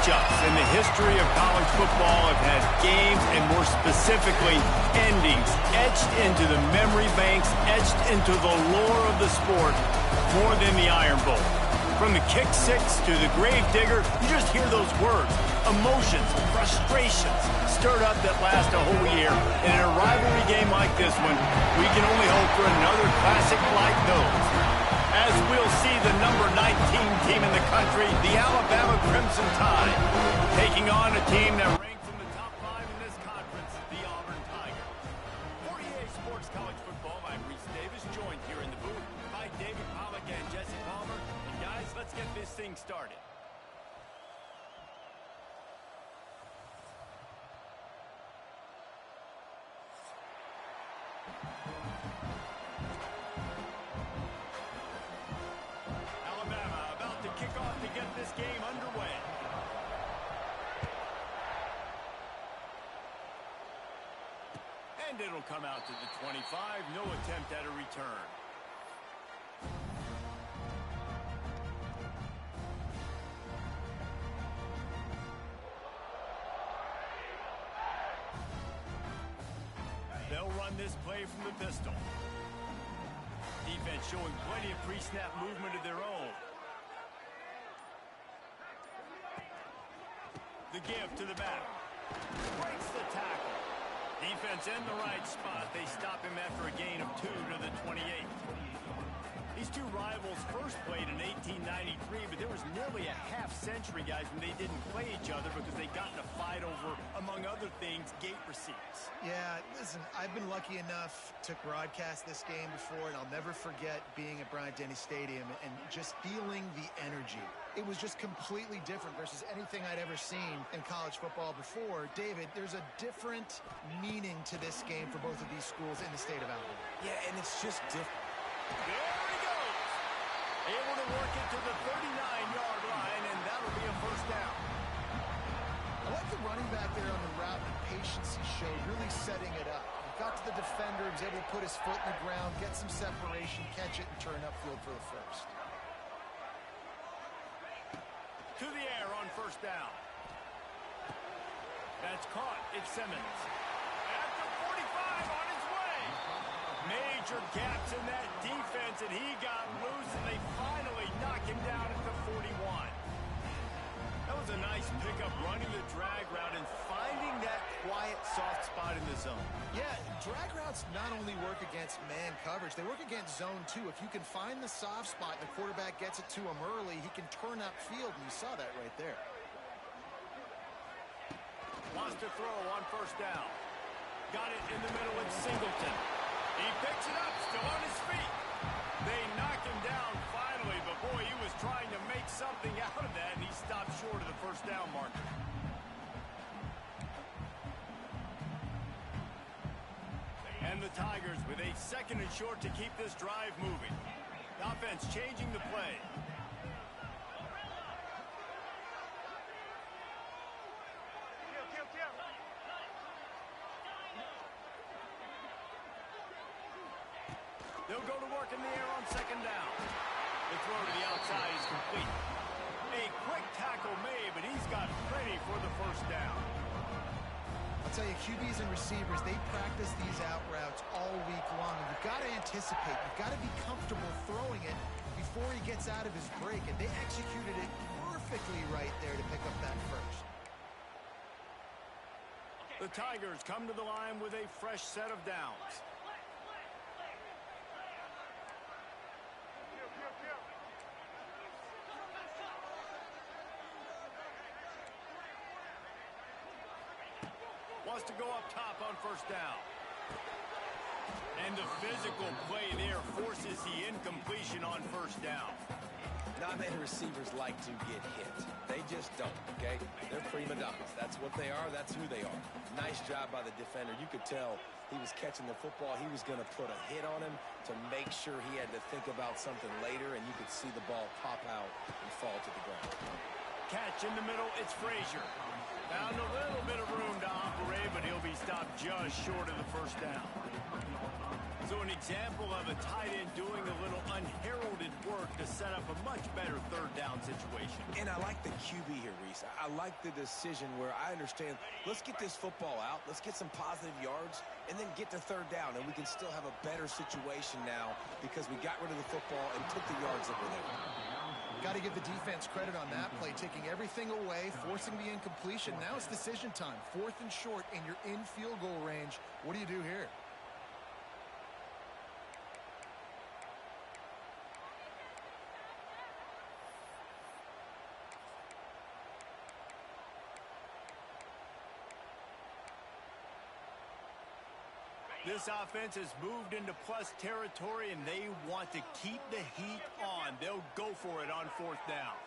matchups in the history of college football have had games, and more specifically, endings etched into the memory banks, etched into the lore of the sport more than the Iron Bowl. From the kick six to the grave digger, you just hear those words. Emotions, frustrations stirred up that last a whole year. And in a rivalry game like this one, we can only hope for another classic like those. As we'll see the number 19 team in the country, the Alabama Crimson Tide, taking on a team that ranks in the top 5 in this conference, the Auburn Tigers. For EA Sports College Football, I'm Reese Davis, joined here in the booth by David Pollack and Jesse Palmer. And guys, let's get this thing started. Game underway. And it'll come out to the 25. No attempt at a return. They'll run this play from the pistol. Defense showing plenty of pre-snap movement of their own. The give to the back. Breaks the tackle. Defense in the right spot. They stop him after a gain of 2 to the 28. These two rivals first played in 1893, but there was nearly a half-century, guys, when they didn't play each other because they got in a fight over, among other things, gate receipts. Yeah, listen, I've been lucky enough to broadcast this game before, and I'll never forget being at Bryant-Denny Stadium and just feeling the energy. It was just completely different versus anything I'd ever seen in college football before. David, there's a different meaning to this game for both of these schools in the state of Alabama. Yeah, and it's just different. There he goes. Able to work it to the 39-yard line, and that'll be a first down. I like the running back there on the route and the patience he showed, really setting it up. He got to the defender, was able to put his foot in the ground, get some separation, catch it, and turn upfield for the first. To the air on first down. That's caught. It's Simmons. After 45 on his way. Major gaps in that defense, and he got loose, and they finally knock him down at the 41. That was a nice pickup, running the drag route and finding that quiet, soft spot in the zone. Yeah, drag routes not only work against man coverage, they work against zone too. If you can find the soft spot and the quarterback gets it to him early, he can turn upfield, and you saw that right there. Wants to throw on first down. Got it in the middle, it's Singleton. He picks it up, still on his feet. They knock him down finally, but boy, he was trying to make something out of that, and he stopped short of the first down marker. And the Tigers with a second and short to keep this drive moving. The offense changing the play. They'll go to work in the air on second down. The throw to the outside is complete. A quick tackle made, but he's got plenty for the first down. I'll tell you, QBs and receivers, they practice these out routes all week long. And you've got to anticipate. You've got to be comfortable throwing it before he gets out of his break. And they executed it perfectly right there to pick up that first. The Tigers come to the line with a fresh set of downs. Wants to go up top on first down. And the physical play there forces the incompletion on first down. Not many receivers like to get hit. They just don't, okay? They're prima donnas. That's what they are. That's who they are. Nice job by the defender. You could tell he was catching the football. He was going to put a hit on him to make sure he had to think about something later, and you could see the ball pop out and fall to the ground. Catch in the middle. It's Frazier. Found a little bit of room to operate, but he'll be stopped just short of the first down. So an example of a tight end doing a little unheralded work to set up a much better third down situation. And I like the QB here, Reese. I like the decision where I understand, let's get this football out, let's get some positive yards, and then get to third down, and we can still have a better situation now because we got rid of the football and took the yards that were there. Got to give the defense credit on that play, taking everything away, forcing the incompletion. Now it's decision time. 4th and short, and you're in field goal range. What do you do here? This offense has moved into plus territory, and they want to keep the heat on. They'll go for it on 4th down.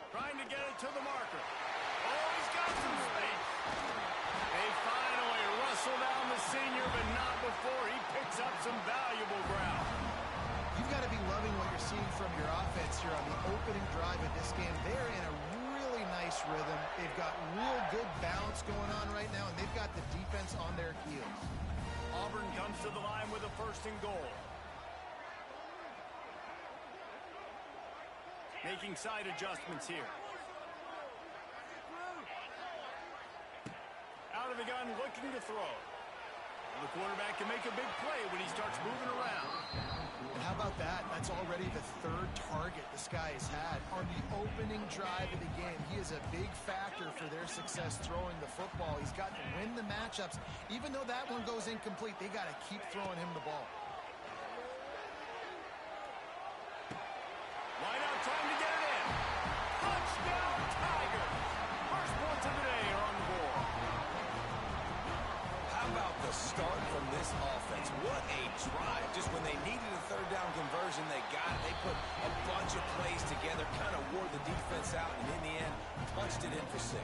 Trying to get it to the marker. Oh, he's got some space. They finally rustle down the senior, but not before he picks up some valuable ground. You've got to be loving what you're seeing from your offense here on the opening drive of this game. They're in a really nice rhythm. They've got real good balance going on right now, and they've got the defense on their heels. Auburn comes to the line with a 1st and goal. Making side adjustments here. Out of the gun, looking to throw. The quarterback can make a big play when he starts moving around. And how about that? That's already the 3rd target this guy has had on the opening drive of the game. He is a big factor for their success throwing the football. He's got to win the matchups. Even though that one goes incomplete, they got to keep throwing him the ball. Wide out, trying to get it in. Touchdown, Tigers! First points of the day are on the board. How about the start from this offense? What a drive. Just when they needed a third down conversion, they got it. They put a bunch of plays together, kind of wore the defense out, and in the end, punched it in for 6.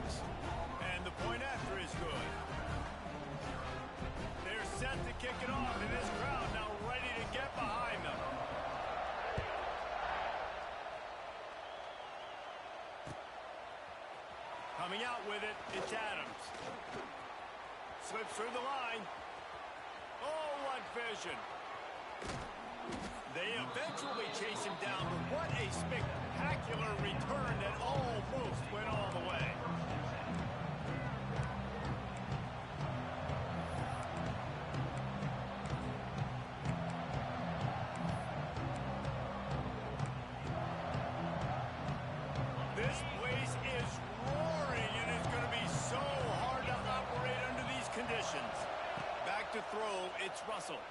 And the point after is good. They're set to kick it off, and this crowd now ready to get behind them. Coming out with it, it's Adams. Slips through the line. Oh, what vision. They eventually chase him down, but what a spectacular return that almost went all the way. This place is roaring, and it's going to be so hard to operate under these conditions. Back to throw, it's Russell.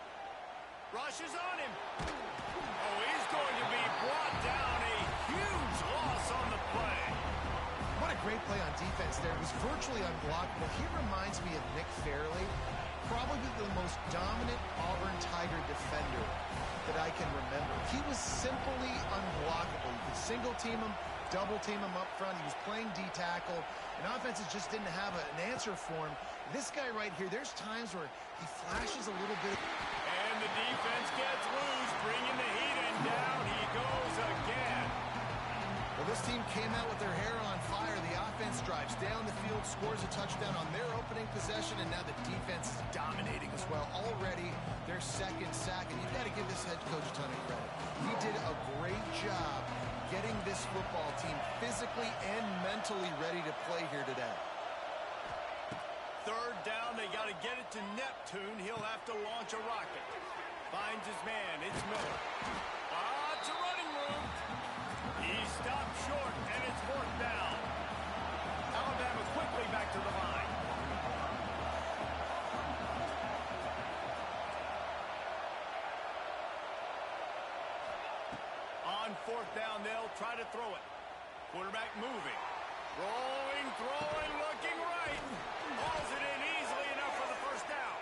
Rushes on him. Oh, he's going to be brought down. A huge loss on the play. What a great play on defense there. It was virtually unblockable. He reminds me of Nick Fairley, probably the most dominant Auburn Tiger defender that I can remember. He was simply unblockable. You could single team him, double team him up front. He was playing D-tackle, and offenses just didn't have an answer for him. This guy right here, there's times where he flashes a little bit. And the defense gets loose, bringing the heat, and down he goes again. Well, this team came out with their hair on fire. The offense drives down the field, scores a touchdown on their opening possession, and now the defense is dominating as well. Already their 2nd sack, and you've got to give this head coach a ton of credit. He did a great job getting this football team physically and mentally ready to play here today. 3rd down, they got to get it to Neptune. He'll have to launch a rocket. Finds his man, it's Miller. It's a running room. He stopped short, and it's 4th down. Alabama quickly back to the line. On 4th down, they'll try to throw it. Quarterback moving. Rolling, throwing, looking right. Hauls it in easily enough for the 1st down.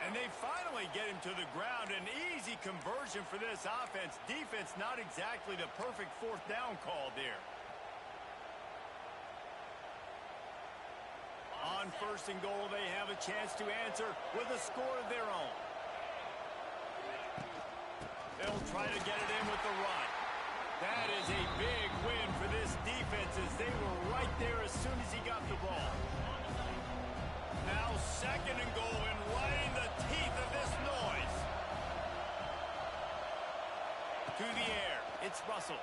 And they finally get him to the ground. An easy conversion for this offense. Defense not exactly the perfect 4th down call there. On 1st and goal, they have a chance to answer with a score of their own. They'll try to get it in with the run. That is a big win for this defense as they were right there as soon as he got the ball. Now 2nd and goal and right in the teeth of this noise. To the air. It's Russell.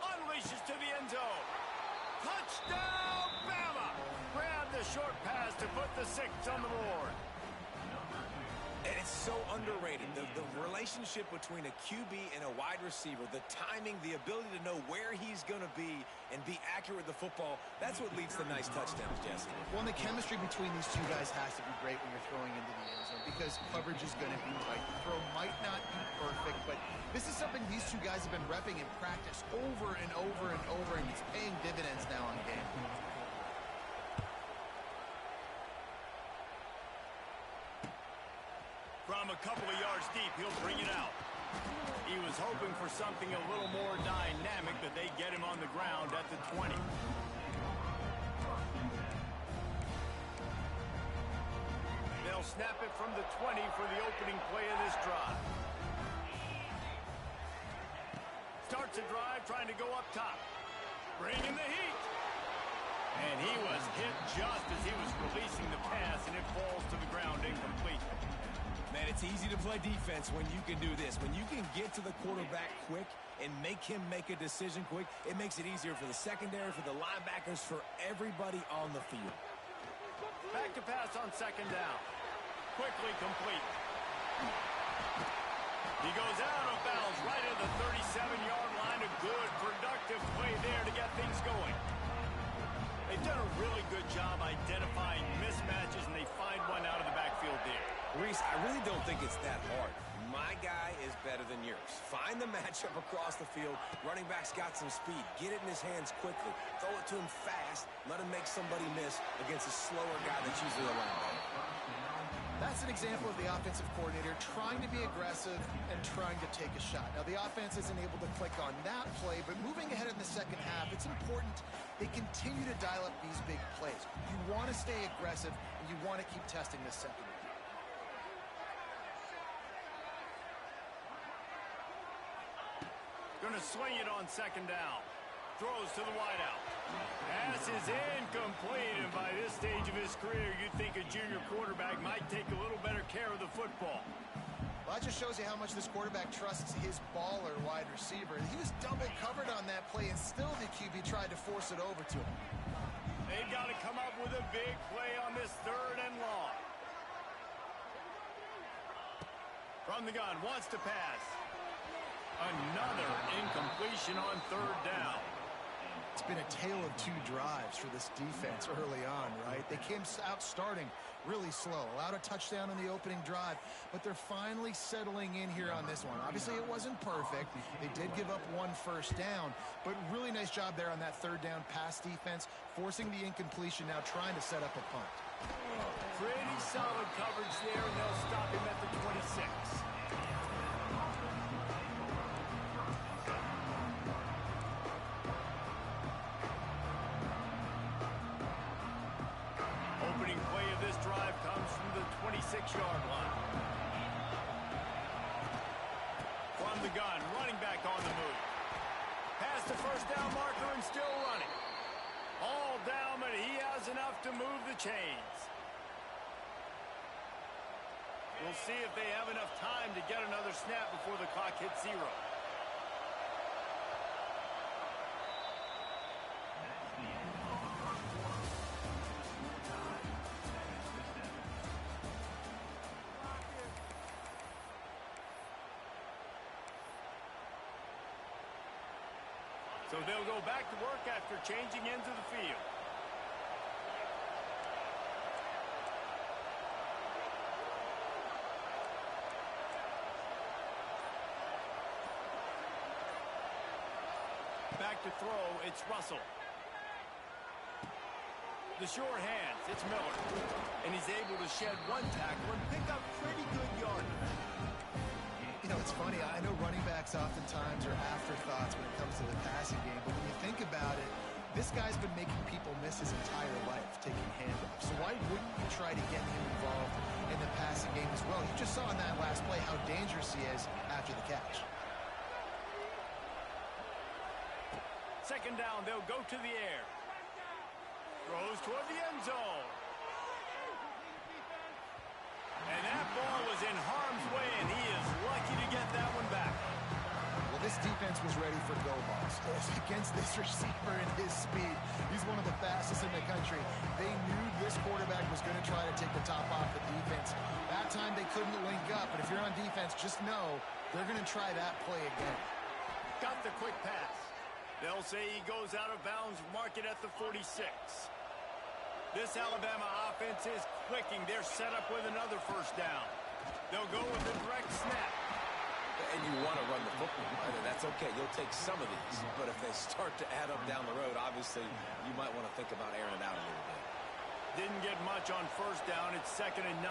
Unleashes to the end zone. Touchdown, Bama! Grab the short pass to put the 6 on the board. And it's so underrated. The relationship between a QB and a wide receiver, the timing, the ability to know where he's going to be and be accurate with the football, that's what leads to nice touchdowns, Jesse. Well, and the chemistry between these two guys has to be great when you're throwing into the end zone because coverage is going to be right. The throw might not be perfect, but this is something these two guys have been repping in practice over and over and over, and it's paying dividends now on game. From a couple of yards deep, he'll bring it out. He was hoping for something a little more dynamic, but they get him on the ground at the 20. They'll snap it from the 20 for the opening play of this drive. Starts a drive trying to go up top. Bringing the heat. And he was hit just as he was releasing the pass, and it falls to the ground incomplete. Man, it's easy to play defense when you can do this. When you can get to the quarterback quick and make him make a decision quick, it makes it easier for the secondary, for the linebackers, for everybody on the field. Back to pass on 2nd down. Quickly complete. He goes out of bounds right at the 37-yard line. A good, productive play there to get things going. They've done a really good job identifying mismatches, and they find one out of the backfield there. Reese, I really don't think it's that hard. My guy is better than yours. Find the matchup across the field. Running back's got some speed. Get it in his hands quickly. Throw it to him fast. Let him make somebody miss against a slower guy that's usually a linebacker. That's an example of the offensive coordinator trying to be aggressive and trying to take a shot. Now, the offense isn't able to click on that play, but moving ahead in the 2nd half, it's important they continue to dial up these big plays. You want to stay aggressive, and you want to keep testing this secondary. Going to swing it on 2nd down. Throws to the wideout. Pass is incomplete, and by this stage of his career, you'd think a junior quarterback might take a little better care of the football. Well, that just shows you how much this quarterback trusts his baller wide receiver. He was double covered on that play, and still the QB tried to force it over to him. They've got to come up with a big play on this 3rd and long. From the gun, wants to pass. Another incompletion on 3rd down. It's been a tale of 2 drives for this defense early on, right? They came out starting really slow, allowed a touchdown on the opening drive, but they're finally settling in here on this one. Obviously, it wasn't perfect. They did give up 1 first down, but really nice job there on that 3rd down pass defense, forcing the incompletion, now trying to set up a punt. Pretty solid coverage there, and they'll stop him at the 26. Opening play of this drive comes from the 26-yard line. From the gun, running back on the move. Past the first down marker and still running. All down, but he has enough to move the chains. We'll see if they have enough time to get another snap before the clock hits 0. So they'll go back to work after changing into the field. Back to throw, it's Russell. The short hands, it's Miller. And he's able to shed 1 tackle and pick up pretty good yardage. You know, it's funny. I know running backs oftentimes are afterthoughts when it comes to the passing game, but when you think about it, this guy's been making people miss his entire life taking handoffs. So why wouldn't you try to get him involved in the passing game as well? You just saw in that last play how dangerous he is after the catch. second down. They'll go to the air. Throws toward the end zone. And that ball was in harm's way, and he is lucky to get that one back. Well, this defense was ready for go balls. Against this receiver and his speed, he's one of the fastest in the country. They knew this quarterback was going to try to take the top off the defense. That time they couldn't link up, but if you're on defense, just know they're going to try that play again. Got the quick pass. They'll say he goes out of bounds, mark it at the 46. This Alabama offense is clicking. They're set up with another first down. They'll go with a direct snap. And you want to run the football, right? And that's okay. You'll take some of these. But if they start to add up down the road, obviously, you might want to think about airing it out a little bit. Didn't get much on first down. It's 2nd and 9.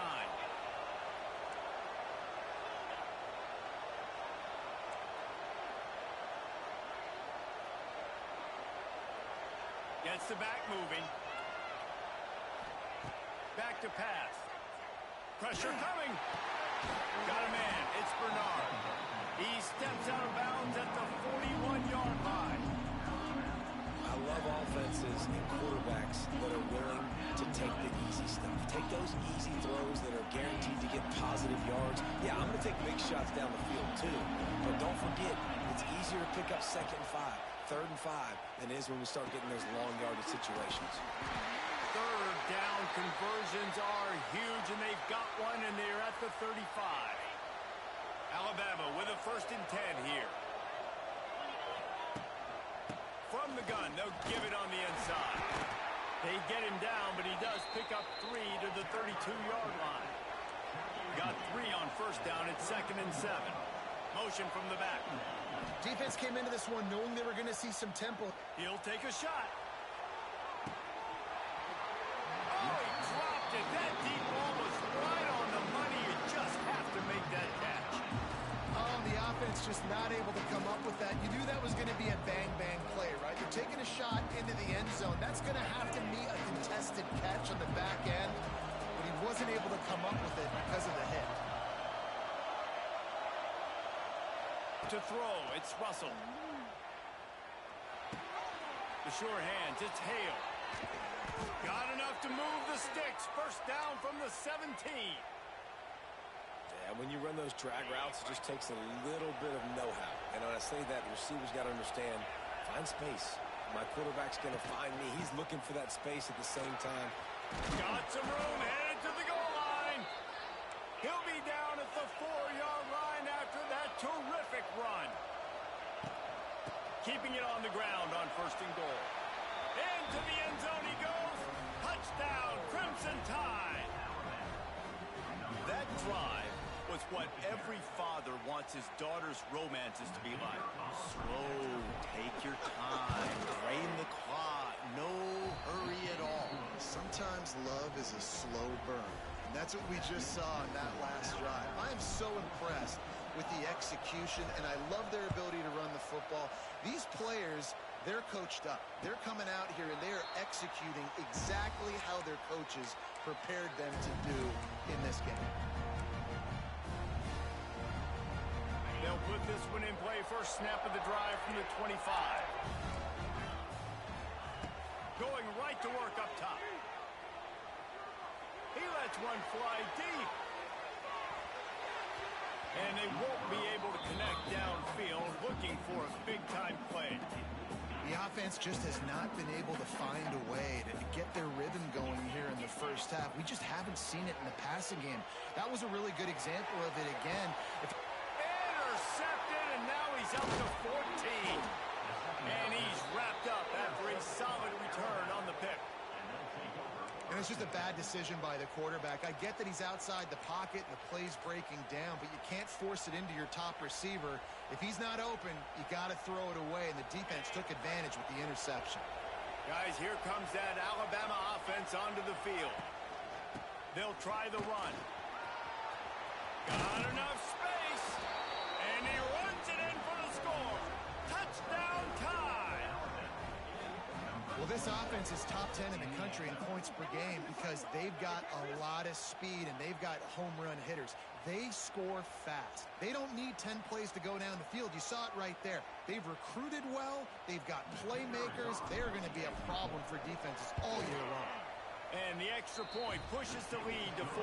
Gets the back moving. Back to pass. Pressure coming. Got a man. It's Bernard. He steps out of bounds at the 41-yard line. I love offenses and quarterbacks that are willing to take the easy stuff. Take those easy throws that are guaranteed to get positive yards. Yeah, I'm going to take big shots down the field too. But don't forget, it's easier to pick up 2nd and 5, 3rd and 5 than it is when we start getting those long yardage situations. Third down conversions are huge, and they've got one, and they're at the 35. Alabama with a 1st and 10 here. From the gun, they'll give it on the inside. They get him down, but he does pick up 3 to the 32-yard line. Got 3 on first down. It's 2nd and 7. Motion from the back. Defense came into this one knowing they were going to see some tempo. He'll take a shot. Oh, he dropped it. That deep ball was right on the money. You just have to make that catch. Oh, the offense just not able to come up with that. You knew that was going to be a bang-bang play, right? You're taking a shot into the end zone. That's going to have to be a contested catch on the back end, but he wasn't able to come up with it because of the hit. To throw, it's Russell. The sure hands, it's Hale. Got enough to move the sticks. First down from the 17. Yeah, when you run those drag routes, it just takes a little bit of know-how. And when I say that, the receivers got to understand, find space. My quarterback's going to find me. He's looking for that space at the same time. Got some room, headed to the goal line. He'll be down at the 4-yard line after that terrific run. Keeping it on the ground on 1st and goal. Into the end zone he goes. Touchdown, Crimson Tide. That drive was what every father wants his daughter's romances to be like. Slow, take your time, drain the clock, no hurry at all. Sometimes love is a slow burn. And that's what we just saw on that last drive. I am so impressed with the execution, and I love their ability to run the football. These players, they're coached up. They're coming out here, and they are executing exactly how their coaches prepared them to do in this game. They'll put this one in play. First snap of the drive from the 25. Going right to work up top. He lets one fly deep. And they won't be able to connect downfield, looking for a big-time play. The offense just has not been able to find a way to get their rhythm going here in the first half. We just haven't seen it in the passing game. That was a really good example of it again. Intercepted, and now he's up to 14. And he's wrapped up after a solid return on the pick. And it's just a bad decision by the quarterback. I get that he's outside the pocket and the play's breaking down, but you can't force it into your top receiver. If he's not open, you got to throw it away, and the defense took advantage with the interception. Guys, here comes that Alabama offense onto the field. They'll try the run. Got enough space, and he runs it in for the score. Touchdown, Tide. Well, this offense is top 10 in the country in points per game because they've got a lot of speed and they've got home run hitters. They score fast. They don't need 10 plays to go down the field. You saw it right there. They've recruited well. They've got playmakers. They're going to be a problem for defenses all year long. And the extra point pushes the lead to 14.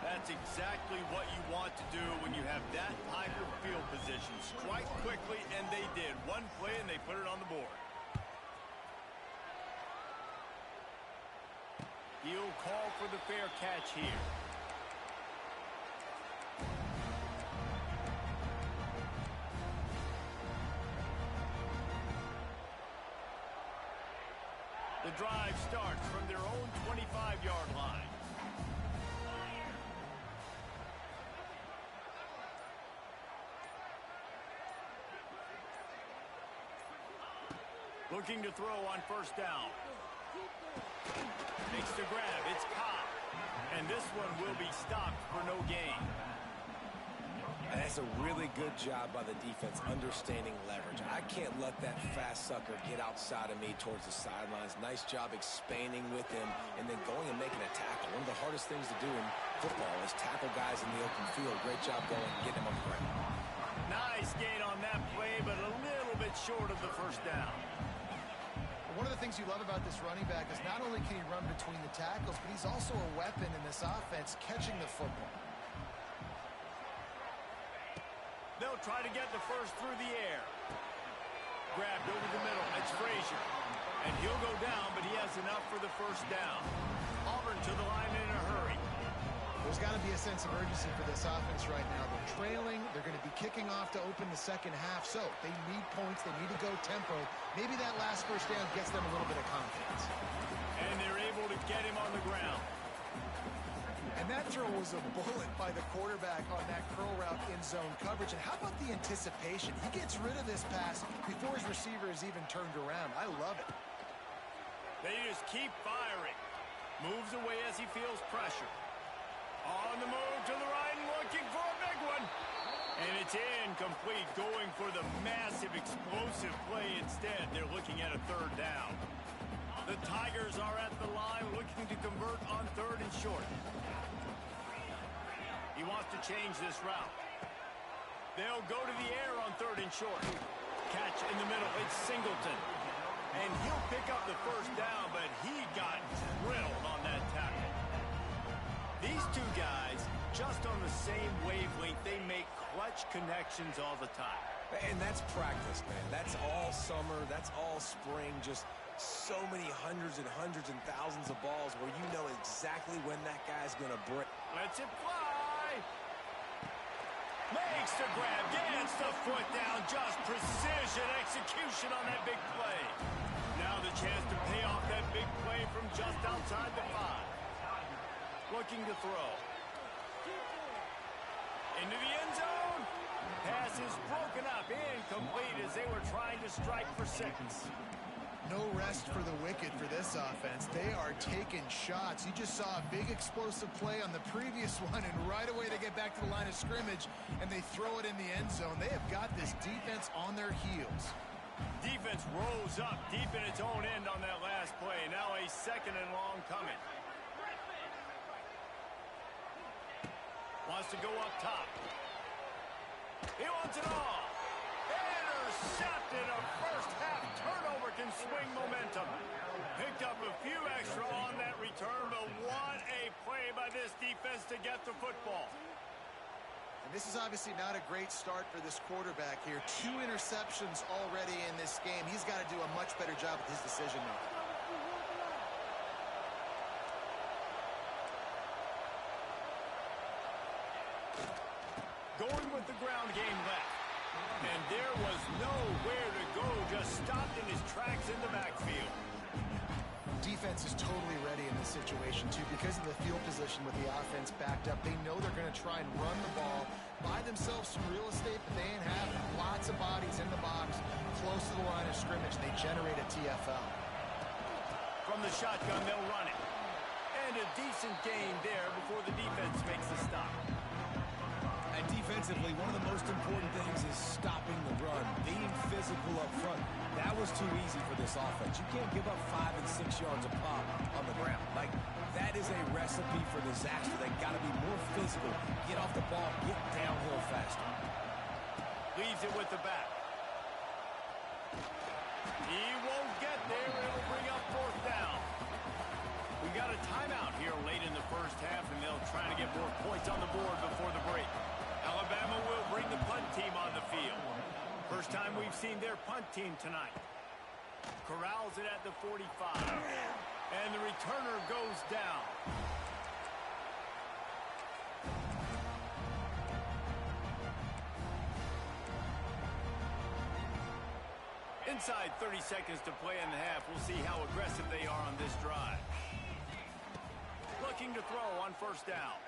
That's exactly what you want to do when you have that Tiger field position. Strike quickly, and they did. One play, and they put it on the board. He'll call for the fair catch here. The drive starts from their own 25-yard line. Looking to throw on first down. Makes the grab. It's caught. And this one will be stopped for no gain. That's a really good job by the defense understanding leverage. I can't let that fast sucker get outside of me towards the sidelines. Nice job expanding with him and then going and making a tackle. One of the hardest things to do in football is tackle guys in the open field. Great job going and getting him on the ground. Nice gain on that play, but a little bit short of the first down. One of the things you love about this running back is not only can he run between the tackles, but he's also a weapon in this offense catching the football. They'll try to get the first through the air. Grabbed over the middle. It's Frazier. And he'll go down, but he has enough for the first down. Auburn to the line in a hurry. There's got to be a sense of urgency for this offense right now. They're trailing. They're going to be kicking off to open the second half. So they need points. They need to go tempo. Maybe that last first down gets them a little bit of confidence. And they're able to get him on the ground. And that throw was a bullet by the quarterback on that curl route in zone coverage. And how about the anticipation? He gets rid of this pass before his receiver is even turned around. I love it. They just keep firing. Moves away as he feels pressure. On the move to the right and looking for a big one. And it's incomplete, going for the massive explosive play instead. They're looking at a third down. The Tigers are at the line looking to convert on third and short. He wants to change this route. They'll go to the air on third and short. Catch in the middle. It's Singleton. And he'll pick up the first down, but he got drilled on that tackle. These two guys, just on the same wavelength, they make clutch connections all the time. And that's practice, man. That's all summer. That's all spring. Just so many hundreds and thousands of balls where you know exactly when that guy's going to break. Lets it fly. Makes the grab. Gets the foot down. Just precision execution on that big play. Now the chance to pay off that big play from just outside the 5. Looking to throw. Into the end zone. Pass is broken up. Incomplete as they were trying to strike for 6. No rest for the wicked for this offense. They are taking shots. You just saw a big explosive play on the previous one, and right away they get back to the line of scrimmage, and they throw it in the end zone. They have got this defense on their heels. Defense rose up deep in its own end on that last play. Now a second and long coming. Wants to go up top. He wants it all. Intercepted. A first half turnover can swing momentum. Picked up a few extra on that return, but what a play by this defense to get the football. And this is obviously not a great start for this quarterback here. 2 interceptions already in this game. He's got to do a much better job with his decision making. Going with the ground game left. And there was nowhere to go. Just stopped in his tracks in the backfield. Defense is totally ready in this situation, too, because of the field position with the offense backed up. They know they're going to try and run the ball, buy themselves some real estate, but they ain't have lots of bodies in the box close to the line of scrimmage. They generate a TFL. From the shotgun, they'll run it. And a decent gain there before the defense makes the stop. And defensively, one of the most important things is stopping the run, being physical up front. That was too easy for this offense. You can't give up 5 and 6 yards a pop on the ground. Like, that is a recipe for disaster. They got to be more physical, get off the ball, get downhill faster. Leaves it with the back. He won't get there. It'll bring up 4th down. We got a timeout here late in the first half, and they'll try to get more points on the board before the break. Alabama will bring the punt team on the field. First time we've seen their punt team tonight. Corrals it at the 45. And the returner goes down. Inside 30 seconds to play in the half. We'll see how aggressive they are on this drive. Looking to throw on 1st down.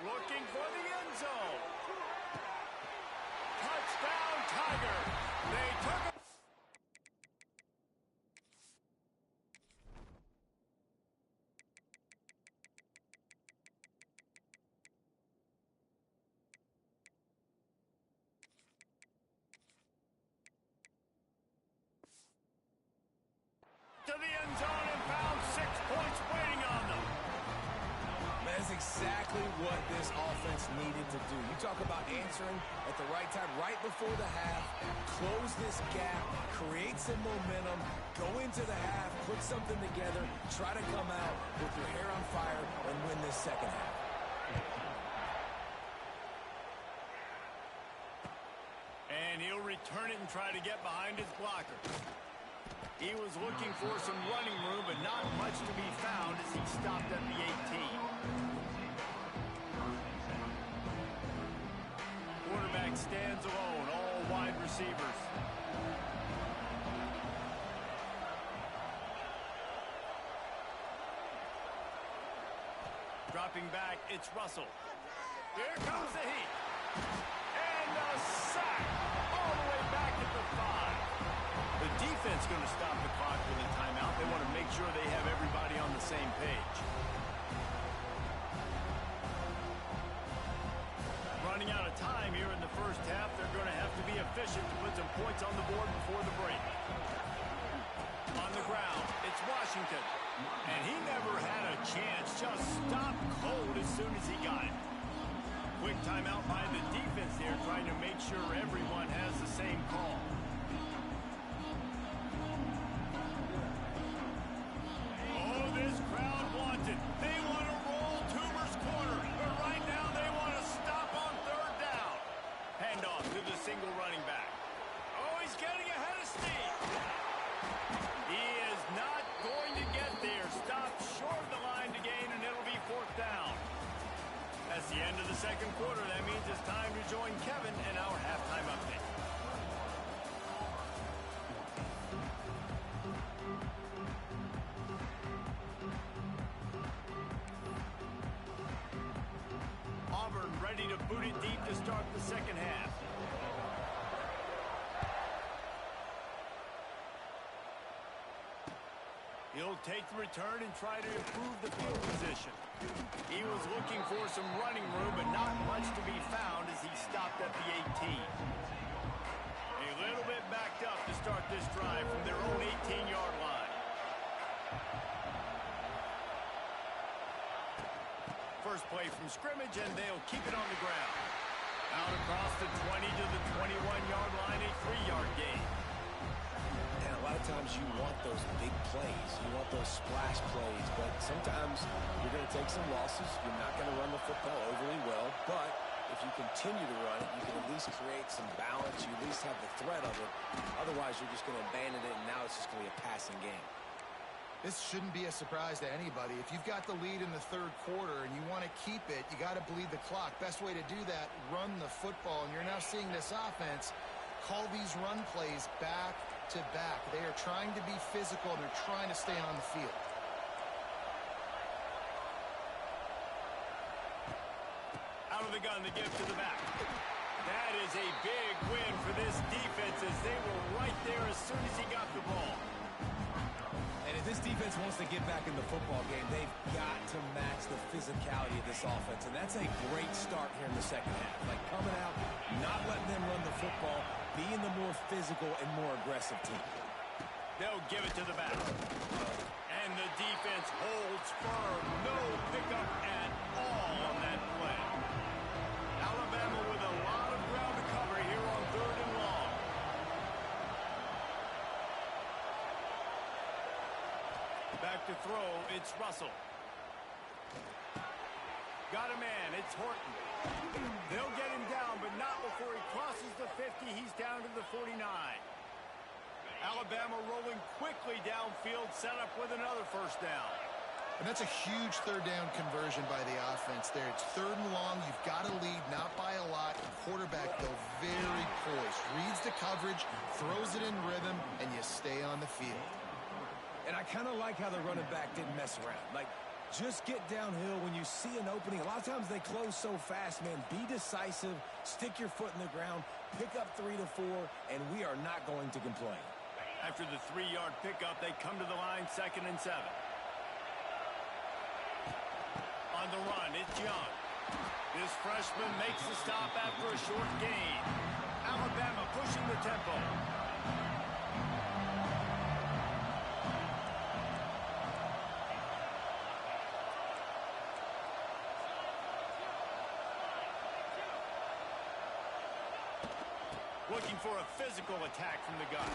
Looking for the end zone. Touchdown, Tiger. They took it. To the end zone and found 6 points waiting on them. That's exactly what this offense needed to do. You talk about answering at the right time, right before the half, close this gap, create some momentum, go into the half, put something together, try to come out with your hair on fire and win this second half. And he'll return it and try to get behind his blocker. He was looking for some running room, but not much to be found as he stopped at the 18. Quarterback stands alone, all wide receivers. Dropping back, it's Russell. Here comes the heat. And a sack all the way back at the 5. The defense going to stop the clock with a timeout. They want to make sure they have everybody on the same page. Running out of time here in the first half. They're going to have to be efficient to put some points on the board before the break. On the ground, it's Washington. And he never had a chance. Just stopped cold as soon as he got it. Quick timeout by the defense there, trying to make sure everyone has the same call. This crowd wants it. They want to roll Toomer's corner, but right now they want to stop on 3rd down. Handoff to the single running back. Oh, he's getting ahead of steam. He is not going to get there. Stop short of the line to gain, and it'll be 4th down. That's the end of the second quarter. That means it's time to join Kevin in our halftime update. Auburn ready to boot it deep to start the second half. He'll take the return and try to improve the field position. He was looking for some running room, but not much to be found as he stopped at the 18. A little bit backed up to start this drive from their own 18-yard line. First play from scrimmage, and they'll keep it on the ground. Out across the 20 to the 21-yard line, a 3-yard gain. And a lot of times you want those big plays. You want those splash plays, but sometimes you're going to take some losses. You're not going to run the football overly well, but if you continue to run it, you can at least create some balance. You at least have the threat of it. Otherwise, you're just going to abandon it, and now it's just going to be a passing game. This shouldn't be a surprise to anybody. If you've got the lead in the 3rd quarter and you want to keep it, you got to bleed the clock. Best way to do that, run the football. And you're now seeing this offense call these run plays back to back. They are trying to be physical, and they're trying to stay on the field. Out of the gun, the give to the back. That is a big win for this defense as they were right there as soon as he got the ball. And if this defense wants to get back in the football game, they've got to match the physicality of this offense, and that's a great start here in the second half. Like coming out, not letting them run the football, being the more physical and more aggressive team. They'll give it to the back. And the defense holds firm. No pickup at all on that play. Alabama with a lot of ground to cover here on 3rd and long. Back to throw, it's Russell. Got a man, it's Horton. They'll get him down, but not before he crosses the 50. He's down to the 49. Alabama rolling quickly downfield, set up with another first down. And that's a huge 3rd down conversion by the offense there. It's 3rd and long. You've got to lead, not by a lot. The quarterback, though, very poised. Reads the coverage, throws it in rhythm, and you stay on the field. And I kind of like how the running back didn't mess around. Like, just get downhill when you see an opening. A lot of times they close so fast, man. Be decisive, stick your foot in the ground, pick up 3 to 4, and we are not going to complain. After the 3-yard pickup, they come to the line, 2nd and 7. On the run, it's Young. This freshman makes the stop after a short gain. Alabama pushing the tempo. Looking for a physical attack from the gun.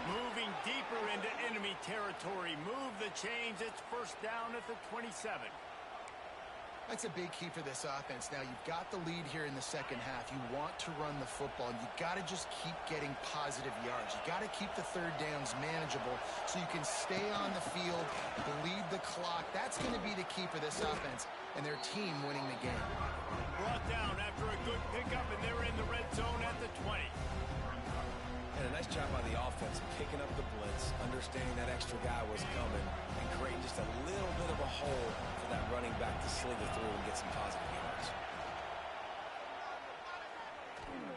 Moving deeper into enemy territory. Move the chains. It's first down at the 27. That's a big key for this offense. Now, you've got the lead here in the second half. You want to run the football. You got to just keep getting positive yards. You got to keep the 3rd downs manageable so you can stay on the field, bleed the clock. That's going to be the key for this offense and their team winning the game. Brought down after a good pickup, and they're in the red zone at the 20. And a nice job by the offense picking up the blitz, understanding that extra guy was coming, and creating just a little bit of a hole for that running back to slither through and get some positive yards.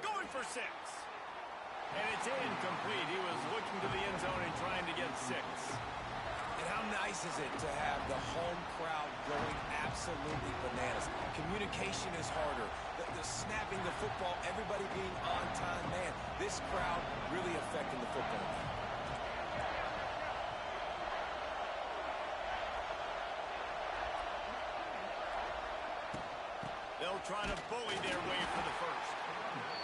Going for 6. And it's incomplete. He was looking to the end zone and trying to get 6. And how nice is it to have the home crowd going absolutely bananas? Communication is harder. The snapping the football, everybody being on time. Man, this crowd really affecting the football game. They'll try to bully their way for the first.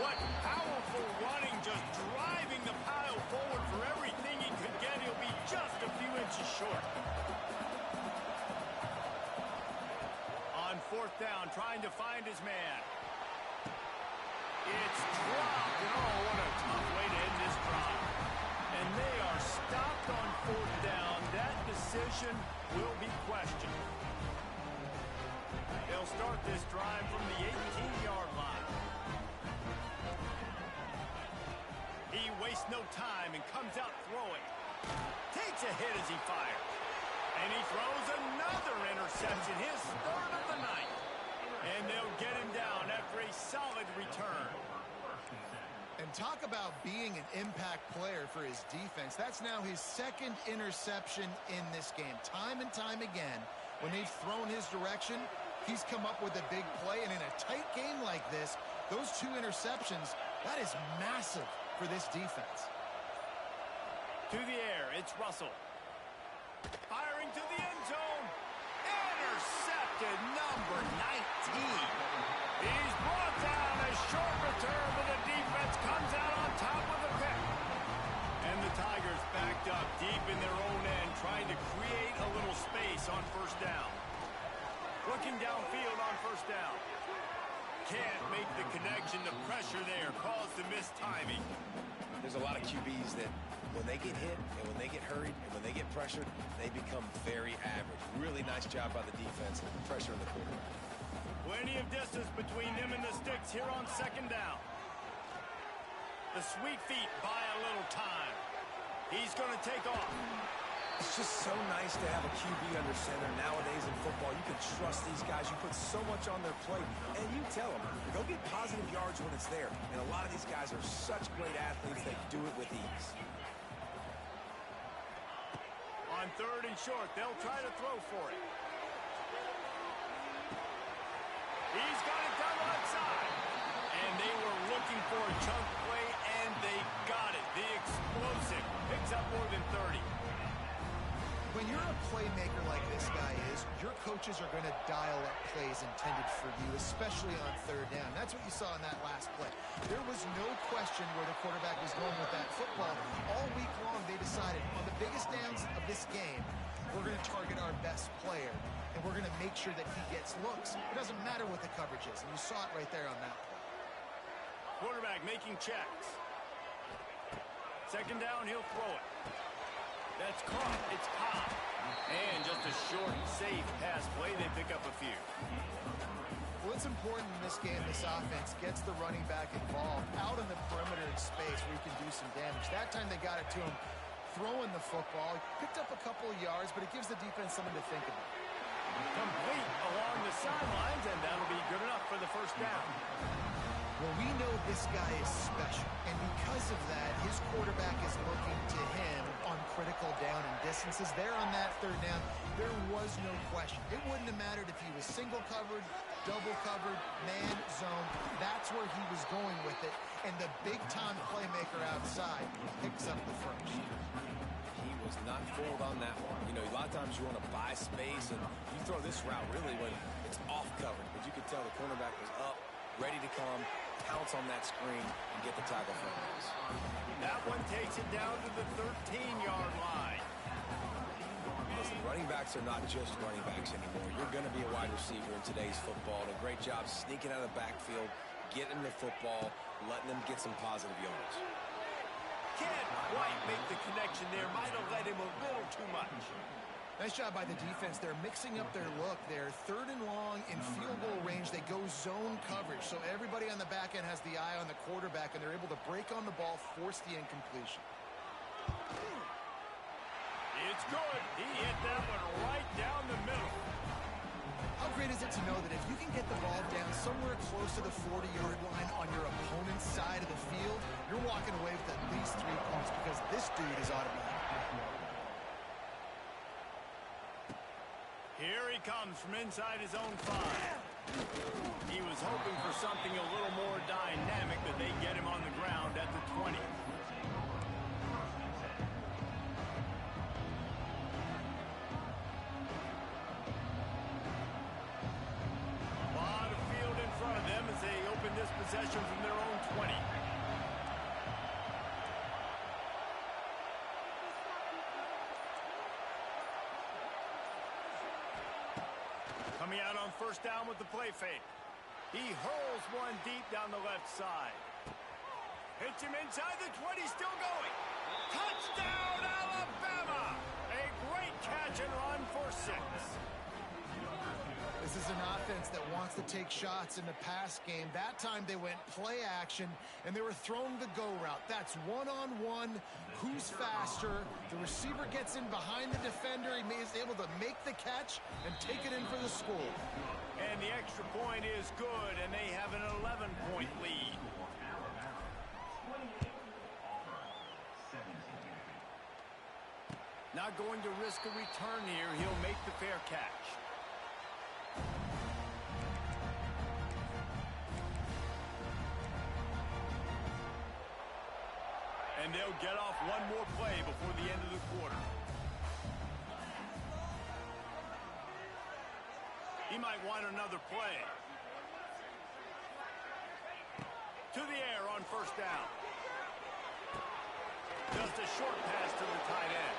What powerful running, just driving the pile forward for everything he could get. He'll be just a few inches short. On 4th down, trying to find his man. It's dropped, and oh, what a tough way to end this drive. And they are stopped on 4th down. That decision will be questioned. They'll start this drive from the 18-yard line. He wastes no time and comes out throwing. Takes a hit as he fires. And he throws another interception, his 3rd of the night. And they'll get him down after a solid return. And talk about being an impact player for his defense. That's now his 2nd interception in this game. Time and time again, when they've thrown his direction, he's come up with a big play. And in a tight game like this, those 2 interceptions, that is massive for this defense. To the air, it's Russell. Firing to the end zone. Intercepted, number 19. He's brought down. A short return, but the defense comes out on top with a pick. And the Tigers backed up deep in their own end, trying to create a little space on first down. Looking downfield on first down. Can't make the connection. The pressure there caused the missed timing. There's a lot of QBs that when they get hit and when they get hurried and when they get pressured, they become very average. Really nice job by the defense, pressuring the quarterback. Plenty of distance between them and the sticks here on 2nd down. The sweet feet buy a little time. He's going to take off. It's just so nice to have a QB under center nowadays in football. You can trust these guys. You put so much on their plate, and you tell them, go get positive yards when it's there. And a lot of these guys are such great athletes that do it with ease. On 3rd and short, they'll try to throw for it. for a chunk play, and they got it. The explosive picks up more than 30. When you're a playmaker like this guy is, your coaches are going to dial up plays intended for you, especially on third down. That's what you saw in that last play. There was no question where the quarterback was going with that football. All week long, they decided on the biggest downs of this game, we're going to target our best player, and we're going to make sure that he gets looks. It doesn't matter what the coverage is, and you saw it right there on that play. Quarterback making checks. Second down, he'll throw it. That's caught. It's Cobb. And just a short, safe pass play. They pick up a few. Well, it's important in this game, this offense gets the running back involved out in the perimeter in space where he can do some damage. That time they got it to him throwing the football. Picked up a couple of yards, but it gives the defense something to think about. Complete along the sidelines, and that'll be good enough for the first down. Well, we know this guy is special, and because of that, his quarterback is looking to him on critical down and distances. There on that third down, there was no question. It wouldn't have mattered if he was single covered, double covered, man, zone. That's where he was going with it, and the big-time playmaker outside picks up the first. He was not fooled on that one. You know, a lot of times you want to buy space, and you throw this route really when it's off covered, but you could tell the cornerback was up, ready to come, pounce on that screen, and get the tackle for him. That one takes it down to the 13-yard line. Listen, running backs are not just running backs anymore. You're going to be a wide receiver in today's football. And a great job sneaking out of the backfield, getting the football, letting them get some positive yards. Can't quite make the connection there. Might have let him a little too much. Nice job by the defense. They're mixing up their look there. Third and long in field goal range. They go zone coverage. So everybody on the back end has the eye on the quarterback, and they're able to break on the ball, force the incompletion. It's good. He hit that one right down the middle. How great is it to know that if you can get the ball down somewhere close to the 40-yard line on your opponent's side of the field, you're walking away with at least 3 points because this dude is automatic. Here he comes from inside his own 5. He was hoping for something a little more dynamic, but they get him on the ground at the 20. A lot of field in front of them as they open this possession from their own 20. Coming out on first down with the play fake. He hurls one deep down the left side. Hits him inside the 20, still going. Touchdown, Alabama! A great catch and run for 6. This is an offense that wants to take shots in the pass game. That time they went play action, and they were throwing the go route. That's one-on-one. Who's faster? The receiver gets in behind the defender. He is able to make the catch and take it in for the score. And the extra point is good, and they have an 11-point lead. Not going to risk a return here. He'll make the fair catch. And they'll get off one more play before the end of the quarter. He might want another play. To the air on first down. Just a short pass to the tight end.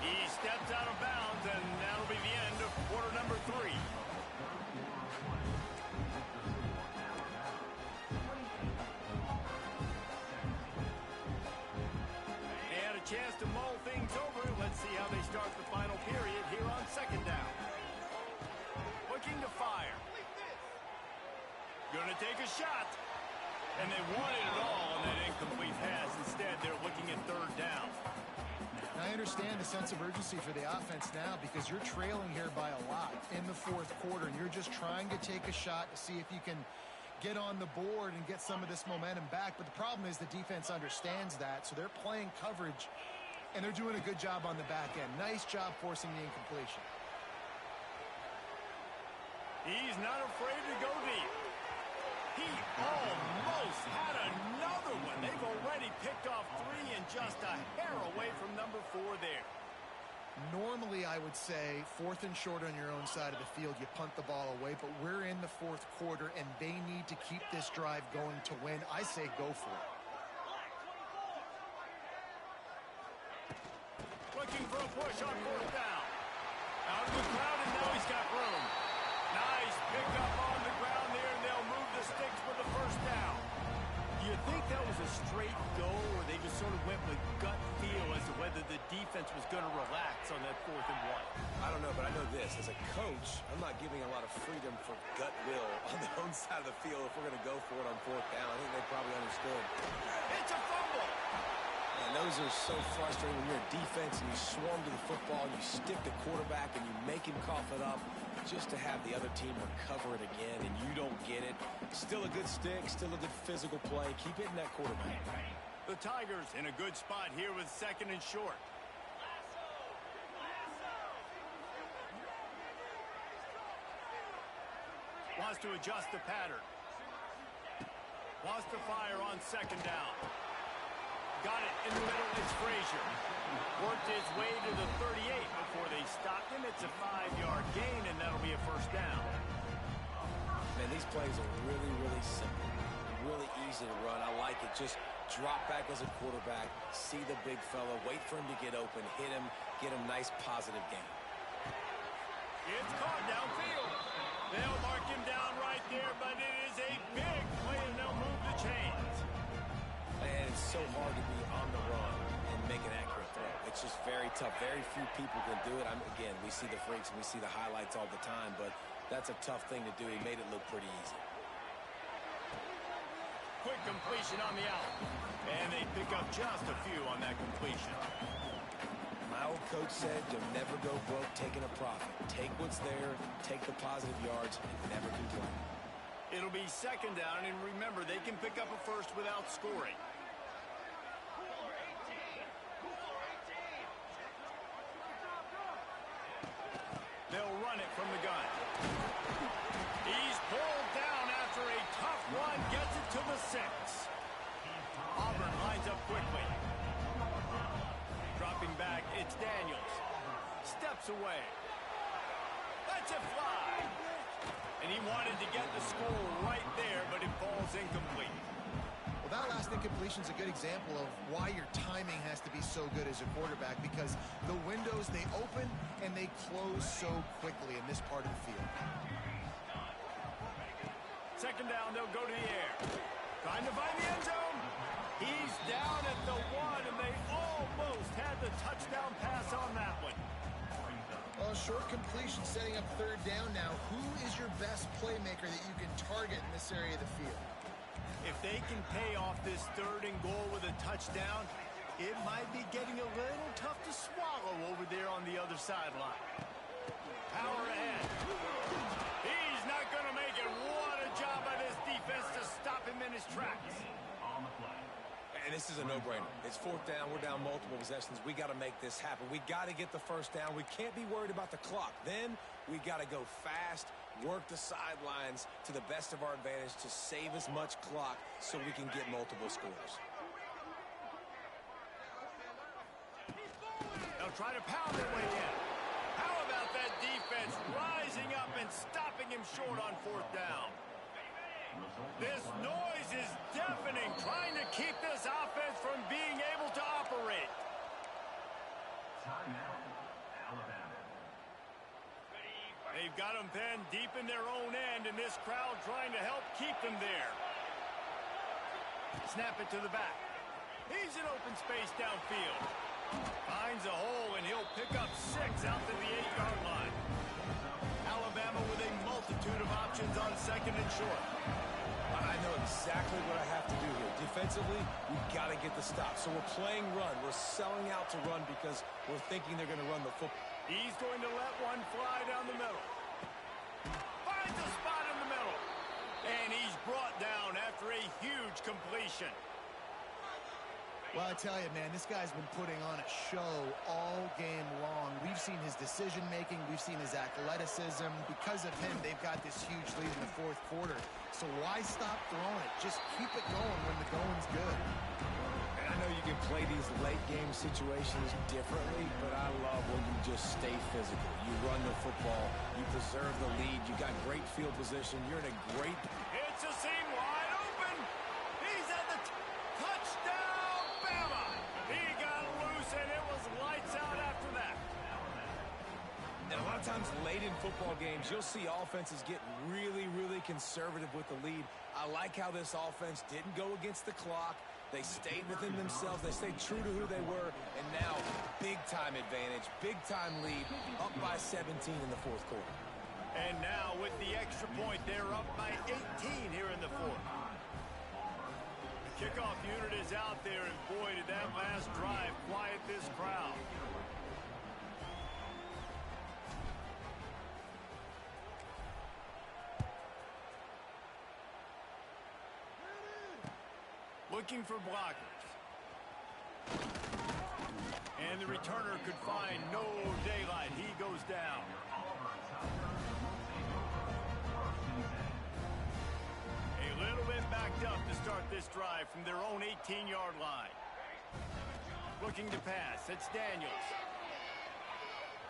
He steps out of bounds, and that'll be the end of quarter number 3. Chance to mull things over. Let's see how they start the final period here on second down. Looking to fire. Gonna take a shot. And they wanted it all on that incomplete pass. Instead, they're looking at third down. I understand the sense of urgency for the offense now because you're trailing here by a lot in the fourth quarter, and you're just trying to take a shot to see if you can get on the board and get some of this momentum back. But the problem is the defense understands that, so they're playing coverage, and they're doing a good job on the back end. Nice job forcing the incompletion. He's not afraid to go deep. He almost had another one. They've already picked off 3 and just a hair away from number 4 there. Normally, I would say 4th and short on your own side of the field, you punt the ball away, but we're in the 4th quarter, and they need to keep this drive going to win. I say go for it. Looking for a push on 4th down. Out of the crowd, and now he's got room. Nice pickup on the ground there, and they'll move the sticks for the first down. Do you think that was a straight go, or they just sort of went with gut feel as to whether the defense was going to relax on that 4th and 1? I don't know, but I know this. As a coach, I'm not giving a lot of freedom for gut will on their own side of the field if we're going to go for it on 4th down. I think they probably understood. It's a fumble. And those are so frustrating when you're a defense and you swarm to the football, you stick the quarterback, and you make him cough it up just to have the other team recover it again, and you don't get it. Still a good stick, still a good physical play. Keep hitting that quarterback. The Tigers in a good spot here with 2nd and short. Wants to adjust the pattern. Wants to fire on 2nd down. Got it in the middle. It's Frazier. Worked his way to the 38 before they stopped him. It's a 5-yard gain, and that'll be a first down. Man, these plays are really, really simple. Really easy to run. I like it. Just drop back as a quarterback, see the big fella, wait for him to get open, hit him, get a nice positive gain. It's caught downfield. They'll mark him down right there, but it is a big play, and they'll move the chains. And it's so hard to be on the run and make an accurate throw. It's just very tough. Very few people can do it. Again, we see the freaks and we see the highlights all the time, but that's a tough thing to do. He made it look pretty easy. Quick completion on the out. And they pick up just a few on that completion. My old coach said you'll never go broke taking a profit. Take what's there, take the positive yards, and never complain. It'll be 2nd down, and remember, they can pick up a first without scoring. They'll run it from the gun. He's pulled down after a tough run, gets it to the 6. Auburn lines up quickly. Dropping back, it's Daniels. Steps away. Lets it fly. And he wanted to get the score right there, but it falls incomplete. Well, that last incompletion is a good example of why your timing has to be so good as a quarterback, because the windows, they open and they close so quickly in this part of the field. 2nd down, they'll go to the air. Trying to find the end zone. He's down at the 1, and they almost had the touchdown pass on that one. Well, short completion setting up 3rd down now. Who is your best playmaker that you can target in this area of the field? If they can pay off this 3rd and goal with a touchdown, it might be getting a little tough to swallow over there on the other sideline. Power ahead. He's not going to make it. What a job by this defense to stop him in his tracks. And this is a no-brainer. It's 4th down. We're down multiple possessions. We got to make this happen. We got to get the first down. We can't be worried about the clock. Then we got to go fast, work the sidelines to the best of our advantage to save as much clock so we can get multiple scores. They'll try to pound their way in. How about that defense rising up and stopping him short on 4th down? This noise is deafening, trying to keep this offense from being able to operate. Timeout, Alabama. They've got them pinned deep in their own end, and this crowd trying to help keep them there. Snap it to the back. He's in open space downfield. Finds a hole, and he'll pick up 6 out to the 8-yard line. Alabama with a multitude of options on 2nd and short. I know exactly what I have to do here. Defensively, we've got to get the stop. So we're playing run. We're selling out to run because we're thinking they're going to run the football. He's going to let one fly down the middle. Finds a spot in the middle. And he's brought down after a huge completion. Well, I tell you, man, this guy's been putting on a show all game long. We've seen his decision-making. We've seen his athleticism. Because of him, they've got this huge lead in the fourth quarter. So why stop throwing it? Just keep it going when the going's good. And I know you can play these late-game situations differently, but I love when you just stay physical. You run the football. You preserve the lead. You got great field position. You're in a great... It's a seam wide open. He's at the touchdown, Bama. He got loose, and it was lights out after that. And a lot of times late in football games, you'll see offenses get really, really conservative with the lead. I like how this offense didn't go against the clock. They stayed within themselves. They stayed true to who they were. And now, big-time advantage, big-time lead, up by 17 in the fourth quarter. And now, with the extra point, they're up by 18 here in the fourth. The kickoff unit is out there, and boy, did that last drive quiet this crowd. Looking for blockers. And the returner could find no daylight. He goes down. A little bit backed up to start this drive from their own 18-yard line. Looking to pass. It's Daniels.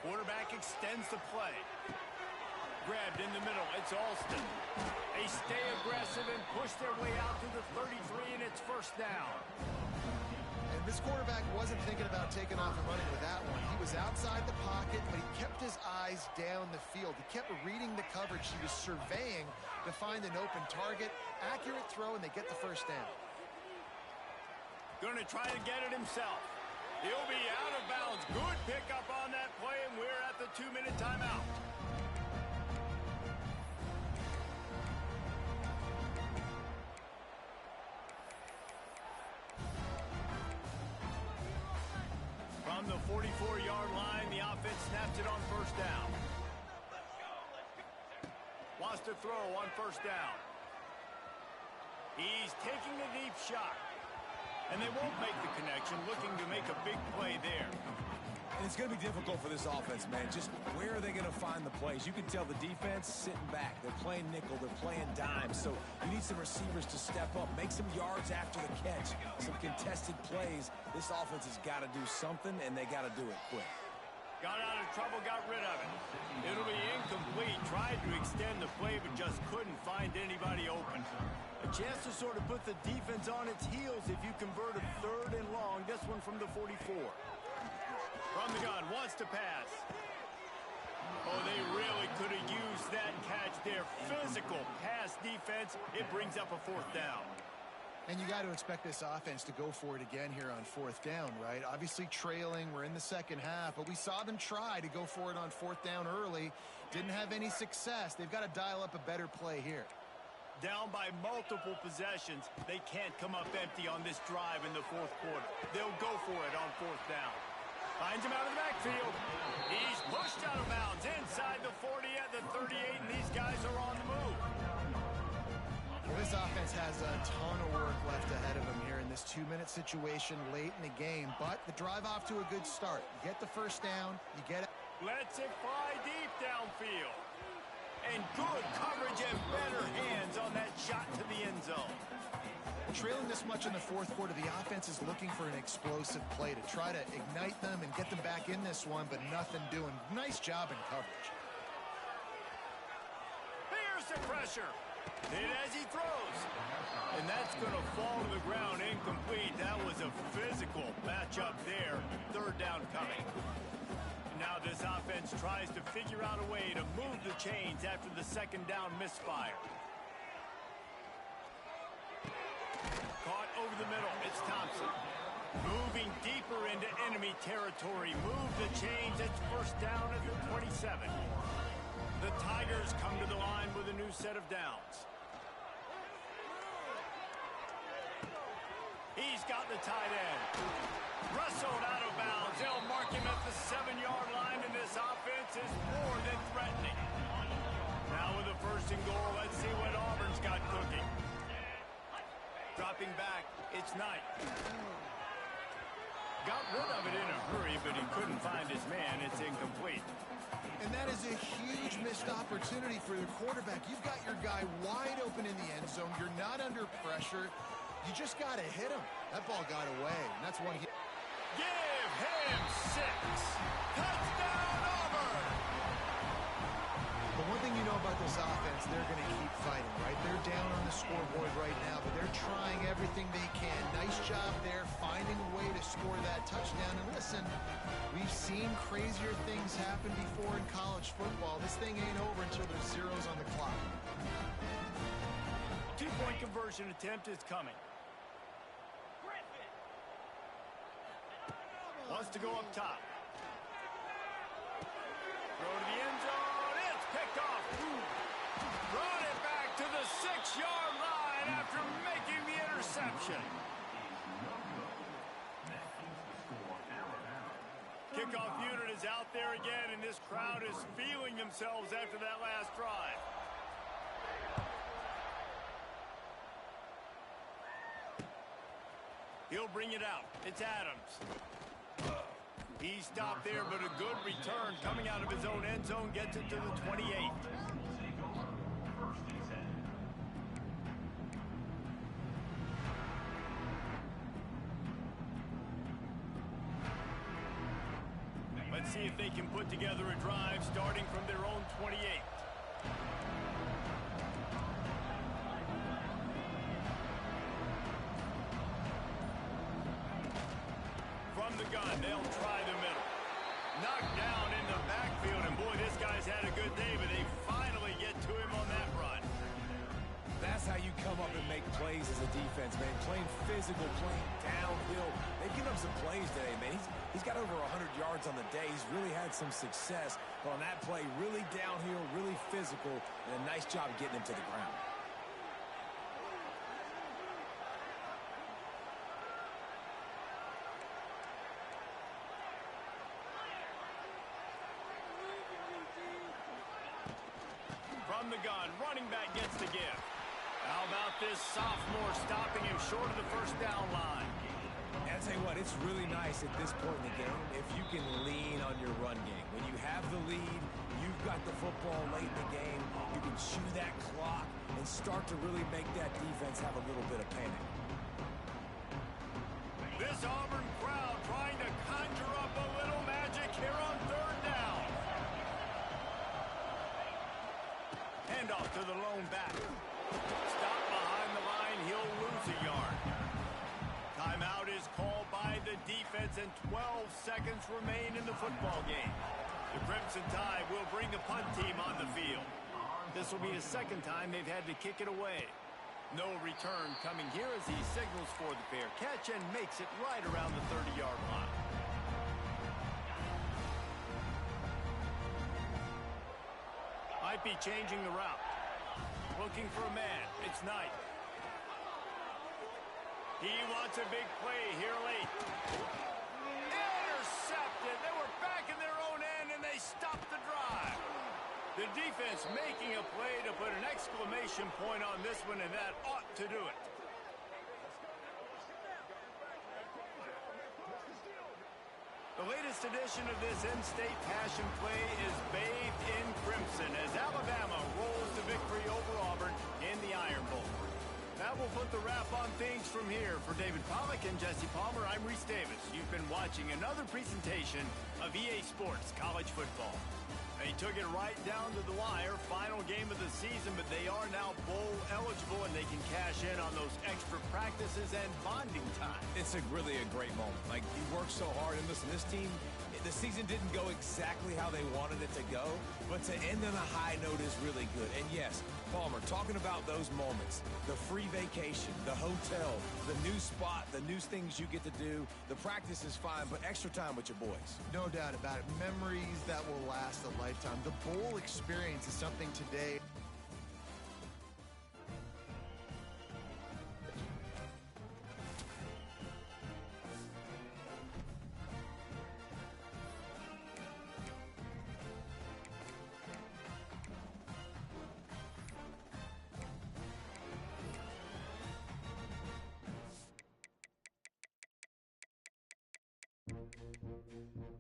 Quarterback extends the play. Grabbed in the middle. It's Alston. They stay aggressive and push their way out to the 33, and it's first down. And this quarterback wasn't thinking about taking off and running with that one. He was outside the pocket, but he kept his eyes down the field. He kept reading the coverage. He was surveying to find an open target. Accurate throw, and they get the first down. Going to try to get it himself. He'll be out of bounds. Good pickup on that play, and we're at the 2-minute timeout. From the 44-yard line, the offense snaps it on first down. Wants to throw on first down. He's taking a deep shot. And they won't make the connection, looking to make a big play there. And it's going to be difficult for this offense, man. Just where are they going to find the plays? You can tell the defense sitting back. They're playing nickel. They're playing dime. So you need some receivers to step up, make some yards after the catch, some contested plays. This offense has got to do something, and they got to do it quick. Got out of trouble, got rid of it. It'll be incomplete. Tried to extend the play, but just couldn't find anybody open. A chance to sort of put the defense on its heels if you convert a third and long. This one from the 44. From the gun, wants to pass. Oh, they really could have used that catch there. Physical pass defense. It brings up a fourth down. And you got to expect this offense to go for it again here on fourth down, right? Obviously trailing. We're in the second half, but we saw them try to go for it on fourth down early. Didn't have any success. They've got to dial up a better play here. Down by multiple possessions. They can't come up empty on this drive in the fourth quarter. They'll go for it on fourth down. Finds him out of the backfield. He's pushed out of bounds inside the 40 at the 38, and these guys are on the move. Well, this offense has a ton of work left ahead of them here in this 2-minute situation late in the game, but the drive off to a good start. You get the first down, you get it. Lets it fly deep downfield. And good coverage and better hands on that shot to the end zone. Trailing this much in the fourth quarter, the offense is looking for an explosive play to try to ignite them and get them back in this one, but nothing doing. Nice job in coverage. Here's the pressure. Hit as he throws. And that's going to fall to the ground incomplete. That was a physical matchup there. Third down coming. Now this offense tries to figure out a way to move the chains after the second down misfire. Caught over the middle. It's Thompson. Moving deeper into enemy territory. Move the chains. It's first down at the 27. The Tigers come to the line with a new set of downs. He's got the tight end. Wrestled out of bounds. They'll mark him at the 7-yard line, and this offense is more than threatening. Now with the first and goal, let's see what Auburn's got cooking. Dropping back, it's Knight. Got rid of it in a hurry, but he couldn't find his man. It's incomplete. And that is a huge missed opportunity for the quarterback. You've got your guy wide open in the end zone. You're not under pressure. You just got to hit him. That ball got away, and that's one he... Give him 6. Touchdown, Auburn! The one thing you know about this offense, they're going to keep fighting, right? They're down on the scoreboard right now, but they're trying everything they can. Nice job there, finding a way to score that touchdown. And listen, we've seen crazier things happen before in college football. This thing ain't over until there's zeros on the clock. 2-point conversion attempt is coming. Wants to go up top. Throw to the end zone. It's picked off. Throwing it back to the 6-yard line after making the interception. Kickoff unit is out there again, and this crowd is feeling themselves after that last drive. He'll bring it out. It's Adams. He stopped there, but a good return coming out of his own end zone gets it to the 28. Let's see if they can put together a drive starting from their own 28. From the gun, they'll try the middle. Knocked down in the backfield, and boy, this guy's had a good day, but they finally get to him on that run. That's how you come up and make plays as a defense, man. Playing physical, playing downhill. They've given up some plays today, man. He's got over 100 yards on the day. He's really had some success on that play. Really downhill, really physical, and a nice job getting him to the ground. From the gun, running back gets the gift. How about this sophomore stopping him short of the first down line? And I'll tell you what, it's really nice at this point in the game if you can lean on your run game. When you have the lead, you've got the football late in the game, you can chew that clock and start to really make that defense have a little bit of panic. This Auburn crowd trying to conjure up a little magic here on third down. Handoff to the lone back. Stop behind the line. He'll lose a yard. Timeout is called by the defense, and 12 seconds remain in the football game. The Crimson Tide will bring the punt team on the field. This will be the second time they've had to kick it away. No return coming here as he signals for the fair catch and makes it right around the 30-yard line. Might be changing the route. Looking for a man. It's Knight. He wants a big play here late. Intercepted. They were back in their own end, and they stopped the drive. The defense making a play to put an exclamation point on this one, and that ought to do it. The latest edition of this in-state passion play is bathed in crimson as Alabama rolls to victory over Auburn in the Iron Bowl. That will put the wrap on things from here. For David Pollack and Jesse Palmer, I'm Reese Davis. You've been watching another presentation of EA Sports College Football. They took it right down to the wire, final game of the season, but they are now bowl eligible, and they can cash in on those extra practices and bonding time. It's really a great moment. Like, you worked so hard, and listen, this team, the season didn't go exactly how they wanted it to go, but to end on a high note is really good. And yes, Palmer, talking about those moments, the free vacation, the hotel, the new spot, the new things you get to do, the practice is fine, but extra time with your boys. No doubt about it. Memories that will last a lifetime. The bowl experience is something today Alabama.